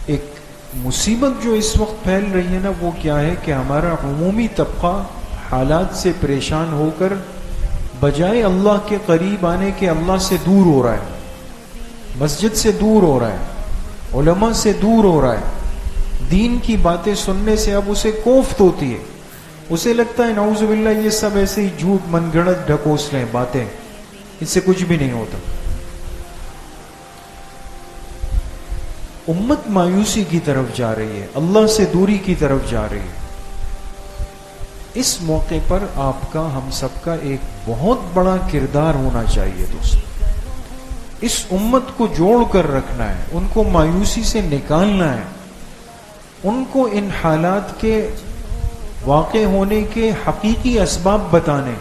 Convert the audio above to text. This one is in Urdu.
ایک مصیبت جو اس وقت پھیل رہی ہے نا، وہ کیا ہے کہ ہمارا عمومی طبقہ حالات سے پریشان ہو کر بجائے اللہ کے قریب آنے کے اللہ سے دور ہو رہا ہے، مسجد سے دور ہو رہا ہے، علماء سے دور ہو رہا ہے، دین کی باتیں سننے سے اب اسے کوفت ہوتی ہے، اسے لگتا ہے نعوذ باللہ یہ سب ایسے ہی جھوٹ من گھڑت ڈھکوسلیں باتیں، اس سے کچھ بھی نہیں ہوتا۔ امت مایوسی کی طرف جا رہی ہے، اللہ سے دوری کی طرف جا رہی ہے۔ اس موقع پر آپ کا، ہم سب کا ایک بہت بڑا کردار ہونا چاہیے دوست، اس امت کو جوڑ کر رکھنا ہے، ان کو مایوسی سے نکالنا ہے، ان کو ان حالات کے واقع ہونے کے حقیقی اسباب بتانے